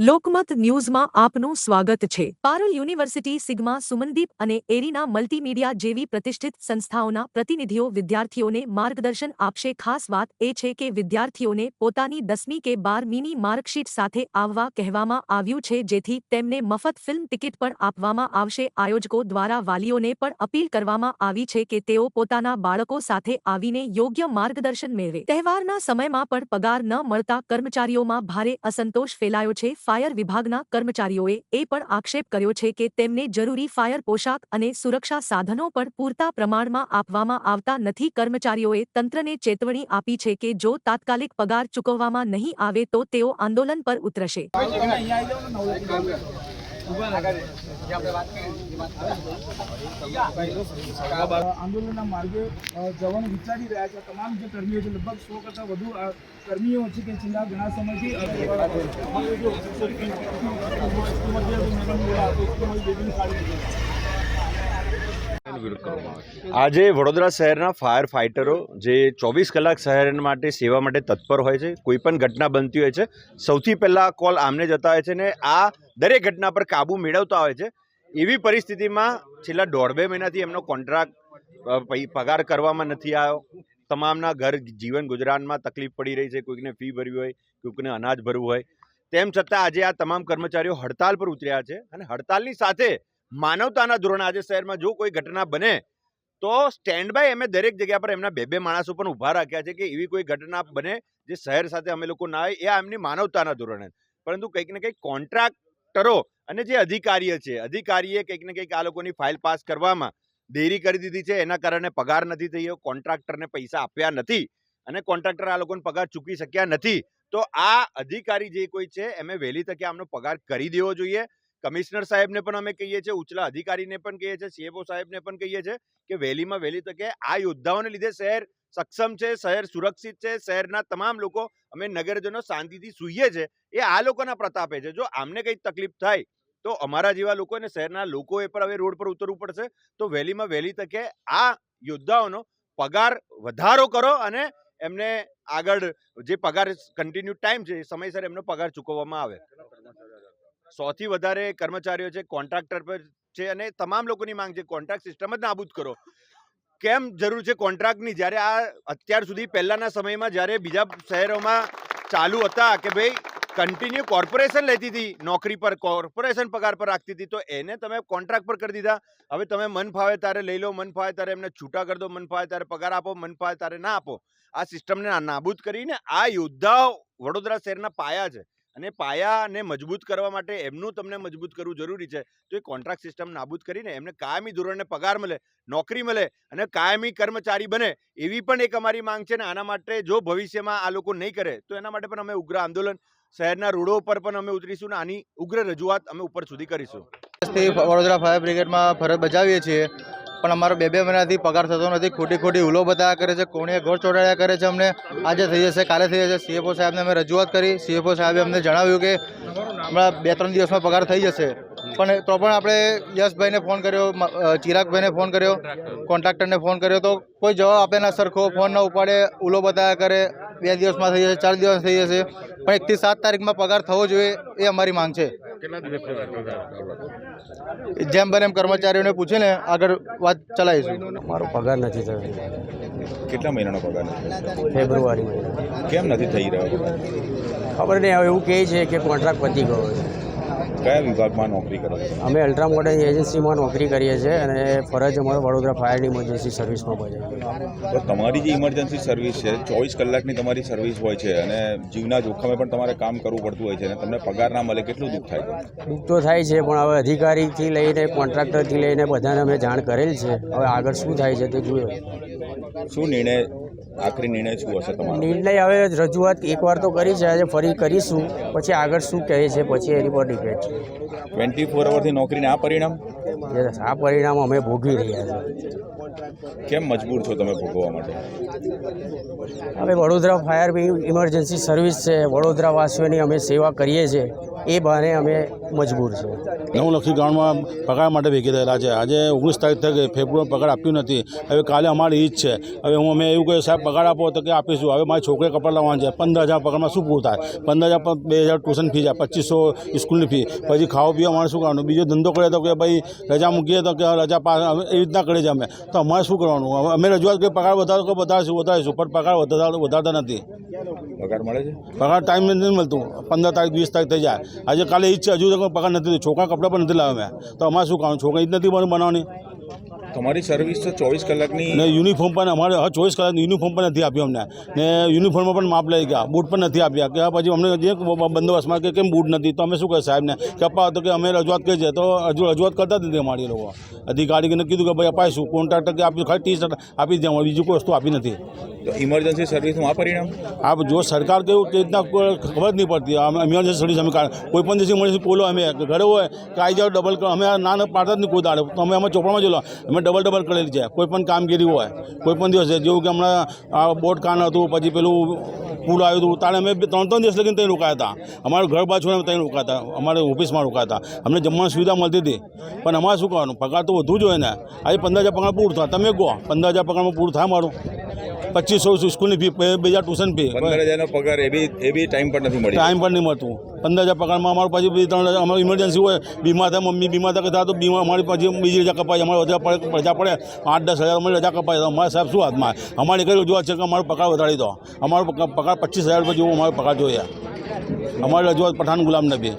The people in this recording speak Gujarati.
લોકમત ન્યૂઝમાં આપનું સ્વાગત છે। પારુલ યુનિવર્સિટી, સિગ્મા, સુમનદીપ અને એરિના મલ્ટીમીડિયા જેવી પ્રતિષ્ઠિત સંસ્થાઓના પ્રતિનિધિઓ વિદ્યાર્થીઓને માર્ગદર્શન આપશે। ખાસ વાત એ છે કે વિદ્યાર્થીઓને પોતાની 10મી કે 12મીની માર્કશીટ સાથે આવવા કહેવામાં આવ્યું છે, જેથી તેમને મફત ફિલ્મ ટિકિટ પણ આપવામાં આવશે। આયોજકો દ્વારા વાલીઓને પણ અપીલ કરવામાં આવી છે કે તેઓ પોતાના બાળકો સાથે આવીને યોગ્ય માર્ગદર્શન મેળવે। તહેવારના સમયમાં પણ પગાર ન મળતા કર્મચારીઓમાં ભારે અસંતોષ ફેલાયો છે। ફાયર વિભાગના કર્મચારીઓએ એ પણ આક્ષેપ કર્યો છે કે તેમને જરૂરી ફાયર પોશાક અને સુરક્ષા સાધનો પણ પૂરતા પ્રમાણમાં આપવામાં આવતા નથી। કર્મચારીઓએ તંત્રને ચેતવણી આપી છે કે જો તાત્કાલિક પગાર ચૂકવવામાં નહીં આવે તો તેઓ આંદોલન પર ઉતરશે। આંદોલનના માર્ગે જવાનું વિચારી રહ્યા છે। તમામ જે કર્મીઓ છે, લગભગ 100 કરતાં વધુ કર્મીઓ છે કે છેલ્લા ઘણા સમયથી આજે વડોદરા શહેરના ફાયર ફાઇટરો જે 24 કલાક શહેર માટે સેવા માટે તત્પર હોય છે, કોઈપણ ઘટના બનતી હોય છે, સૌથી પહેલાં કોલ આમને જતા હોય છે ને આ દરેક ઘટના પર કાબૂ મેળવતા હોય છે। એવી પરિસ્થિતિમાં છેલ્લા 1.5-2 મહિનાથી એમનો કોન્ટ્રાક્ટ પગાર કરવામાં નથી આવ્યો। તમામના ઘર જીવન ગુજરાનમાં તકલીફ પડી રહી છે, કોઈકને ફી ભરવી હોય, કોઈકને અનાજ ભરવું હોય, તેમ છતાં આજે આ તમામ કર્મચારીઓ હડતાલ પર ઉતર્યા છે અને હડતાલની સાથે માનવતાના ધોરણે આજે શહેરમાં જો કોઈ ઘટના બને તો સ્ટેન્ડ બાય અમે દરેક જગ્યા પર એમના 2-2 માણસો પણ ઊભા રાખ્યા છે કે એવી કોઈ ઘટના બને જે શહેર સાથે અમે લોકો ના આવે, એ એમની માનવતાના ધોરણે। પરંતુ કંઈક ને કંઈક કોન્ટ્રાક્ટરો અને જે અધિકારીએ કંઈક ને કંઈક આ લોકોની ફાઇલ પાસ કરવામાં દેરી કરી દીધી છે। એના કારણે પગાર નથી થયો, કોન્ટ્રાક્ટરને પૈસા આપ્યા નથી અને કોન્ટ્રાક્ટર આ લોકોને પગાર ચૂકવી શક્યા નથી। તો આ અધિકારી જે કોઈ છે એમે વહેલી તકે આમનો પગાર કરી દેવો જોઈએ। કમિશનર સાહેબને પણ અમે કહીએ છીએ, ઉચ્ચલા અધિકારીને પણ કહીએ છીએ, સીએફઓ સાહેબને પણ કહીએ છીએ કે વહેલીમાં વહેલી તકે આ યોદ્ધાઓને લીધે શહેર સક્ષમ છે, શહેર સુરક્ષિત છે, શહેરના તમામ લોકો અમે નગરજનો શાંતિથી સૂઈએ છે, એ આ લોકોના પ્રતાપે છે। જો આમને કંઈક તકલીફ થાય તો અમારા જેવા લોકો અને શહેરના લોકોએ પણ હવે રોડ પર ઉતરવું પડશે। તો વહેલીમાં વહેલી તકે આ યોદ્ધાઓનો પગાર વધારો કરો અને એમને આગળ જે પગાર કન્ટિન્યુ ટાઈમ છે એ સમયસર એમનો પગાર ચૂકવવામાં આવે। 100થી વધારે કર્મચારીઓ છે, કોન્ટ્રાક્ટર પર છે અને તમામ લોકોની માંગ છે કોન્ટ્રાક્ટ સિસ્ટમ જ નાબૂદ કરો। કેમ જરૂર છે કોન્ટ્રાક્ટની? જ્યારે આ અત્યાર સુધી પહેલાના સમયમાં જ્યારે બીજા શહેરોમાં ચાલુ હતા કે ભાઈ કન્ટિન્યુ કોર્પોરેશન લેતી હતી, નોકરી પર કોર્પોરેશન પગાર પર રાખતી હતી, તો એને તમે કોન્ટ્રાક્ટ પર કરી દીધા। હવે તમે મન ફાવે ત્યારે લઈ લો, મન ફાવે ત્યારે એમને છૂટા કરી દો, મન ફાવે ત્યારે પગાર આપો, મન ફાવે ત્યારે ના આપો। આ સિસ્ટમને નાબૂદ કરીને આ યોદ્ધાઓ વડોદરા શહેરના પાયા છે અને પાયાને મજબૂત કરવા માટે એમનું તમને મજબૂત કરવું જરૂરી છે। તો એ કોન્ટ્રાક્ટ સિસ્ટમ નાબૂદ કરીને એમને કાયમી ધોરણે પગાર મળે, નોકરી મળે અને કાયમી કર્મચારી બને, એવી પણ એક અમારી માંગ છે। ને આના માટે જો ભવિષ્યમાં આ લોકો નહીં કરે તો એના માટે પણ અમે ઉગ્ર આંદોલન શહેરના રોડો પર પણ અમે ઉતરીશું ને આની ઉગ્ર રજૂઆત અમે ઉપર સુધી કરીશું। વડોદરા ફાયર બ્રિગેડમાં ફરજ બજાવીએ છીએ, પણ અમારો 2-2 મહિનાથી પગાર થતો નથી। ખોટી હુલો બતાવ્યા કરે છે, કોણીએ ઘર ચોટાડ્યા કરે છે। અમને આજે થઈ જશે, કાલે થઈ જશે। સીએફઓ સાહેબને અમે રજૂઆત કરી, સીએફઓ સાહેબે અમને જણાવ્યું કે હમણાં 2-3 દિવસમાં પગાર થઈ જશે, પણ તો પણ આપણે યશભાઈને ફોન કર્યો, ચિરાગભાઈને ફોન કર્યો, કોન્ટ્રાક્ટરને ફોન કર્યો તો કોઈ જવાબ આપે ના, સરખો ફોન ન ઉપાડે, ઉલો બતાવ્યા કરે। 2 દિવસમાં થઈ જશે, 4 દિવસ થઈ જશે, પણ 1 થી 7 તારીખમાં પગાર થવો જોઈએ, એ અમારી માંગ છે। જેમ બને એમ કર્મચારીઓને પૂછીને આગળ વાત ચલાવીશું। મારો પગાર નથી થયો। કેટલા મહિનાનો પગાર? ફેબ્રુઆરી કેમ નથી થઈ રહ્યો? ખબર નહીં, હવે એવું કહે છે કે કોન્ટ્રાક્ટ પતી ગયો છે। કયા વિભાગમાં નોકરી કરો? અમે અલ્ટ્રા મોડર્ન એજન્સીમાં નોકરી કરીએ છીએ અને ફરજ અમારો વડોદરા ફાયરની ઇમરજન્સી સર્વિસમાં બજાવીએ। તો તમારી જે ઇમરજન્સી સર્વિસ છે, 24 કલાકની તમારી સર્વિસ હોય છે અને જીવના જોખમે પણ તમારે કામ કરવું પડતું હોય છે અને તમને પગાર ના મળે, કેટલું દુઃખ થાય છે? દુઃખ તો થાય છે, પણ હવે અધિકારીથી લઈને કોન્ટ્રાક્ટરથી લઈને બધાને અમે જાણ કરેલ છે। હવે આગળ શું થાય છે તે જોયો। શું નિર્ણય, આખરી નિર્ણય શું હશે તમારો? નિર્ણય હવે રજૂઆત એકવાર તો કરી છે, આજે ફરી કરીશું, પછી આગળ શું કહે છે પછી એની પર ડિપેન્ડ છે। 24 અવરથી નોકરીને આ પરિણામ? આ પરિણામ અમે ભોગવી રહ્યા છીએ। કેમ મજબૂર છો તમે ભોગવવા માટે? હવે વડોદરા ફાયર ઇમરજન્સી સર્વિસ છે, વડોદરાવાસીઓની અમે સેવા કરીએ છીએ, એ બહાને અમે મજબૂર છે. નવલખી ગ્રાઉન્ડમાં પગાર માટે ભેગી થયેલા છે. આજે 19 તારીખ થઈ ગઈ, ફેબ્રુઆરી પગાર આપ્યું નથી. હવે કાલે અમારી ઈજ છે. હવે અમે એવું કહ્યું સાહેબ પગાર આપો તો કે આપીશું. હવે મારી છોકરીએ કપડાં લાવવાના છે. 15,000 પગારમાં શું પૂરું થાય? 15,000 પર 2,000 ટ્યુશન ફી જાય, 2,500 સ્કૂલની ફી, પછી ખાવા પીવા અમારે શું કરવાનું? બીજો ધંધો કરીએ તો કે ભાઈ રજા મૂકીએ તો કે રજા પાસ, એવી રીતના કરીએ છીએ અમે. તો અમારે શું કરવાનું? અમે રજૂઆત કરી પગાર વધારીશું પણ પગાર વધારતા નથી. પગાર મળે છે? પગાર ટાઈમ નથી મળતું. 15 તારીખ 20 તારીખ થઈ જાય. આજે કાલે ઈજ છે, હજુ તો પગાર નથી. છોકરા કપડાં પણ નથી લાવ્યા મેં. તો અમારે શું કરવાનું? છોકરા ઈજ નથી બનાવવાની. તમારી સર્વિસ તો 24 કલાકની. ને યુનિફોર્મ પણ અમારે 24 કલાક યુનિફોર્મ પણ નથી આપ્યું અમને. ને યુનિફોર્મમાં પણ માપ લઈ ગયા, બૂટ પણ નથી આપ્યા. કે પછી અમને જે બંદોબસ્તમાં કે કેમ બૂટ નથી, તો અમે શું કહે સાહેબને કે અપાવો, તો કે અમે રજૂઆત કરી છે. તો હજુ રજૂઆત કરતા જ નથી અમારી લોકો અધિકારીને કીધું કે ભાઈ અપાઈશું. કોન્ટ્રાક્ટર કે આપ્યું, ખાલી ટી-શર્ટ આપી દે, બીજું કોઈ વસ્તુ આપી નથી. તો ઇમરજન્સી સર્વિસનું આ પરિણામ. આ જો સરકાર કેવું કે રીતના ખબર જ નહીં પડતી. ઇમરજન્સી સર્વિસ અમે કોઈ પણ દિવસે ઇમરજન્સી બોલો અમે ઘરે હોય કે આવી જાઓ ડબલ કરો, અમે ના પાડતા જ નહીં કોઈ દાડે. તો અમે ચોપડામાં જોઈ લો, અમે ડબલ કરેલી છે. કોઈ પણ કામગીરી હોય કોઈ પણ દિવસે, જેવું કે હમણાં આ બોટ કાન હતું, પછી પેલું પુલ આવ્યું હતું, તારે અમે 3 દિવસ લગીને ત્યાં રોકાયા હતા. અમારું ઘર બાજુ ત્યાં રોકાયા હતા, અમારે ઓફિસમાં રોકાયા હતા. અમને જમવાની સુવિધા મળતી હતી. પણ અમારે શું કરવાનું? પગાર તો વધુ જોઈએ ને. આજે 15,000 પગાર પૂરું થાય. તમે કહો 15,000 પગારમાં પૂરું થાય મારું? 2,500 સ્કૂલની ફી, 2,000 ટ્યુશન ફી, 15,000નો પગાર એ બી ટાઈમ પર નથી મળી. ટાઈમ પણ નહીં મળતું. 15,000 પગારમાં અમારું પછી 2-3 અમારી ઇમરજન્સી હોય, બીમાર થાય, મમ્મી બીમાર થાય તો બીમાર, અમારી પછી બીજી રજા કપાય, અમારે રજા પડે 8-10 હજાર અમારી રજા કપાય. તો અમારે સાહેબ શું હાથમાં? અમારી એક જ રજૂઆત છે કે અમારો પગાર વધારી દો. અમારો પગાર 25,000 રૂપિયા જેવો અમારો પગાર જોઈએ. અમારી રજૂઆત પઠાણ ગુલામ નબી.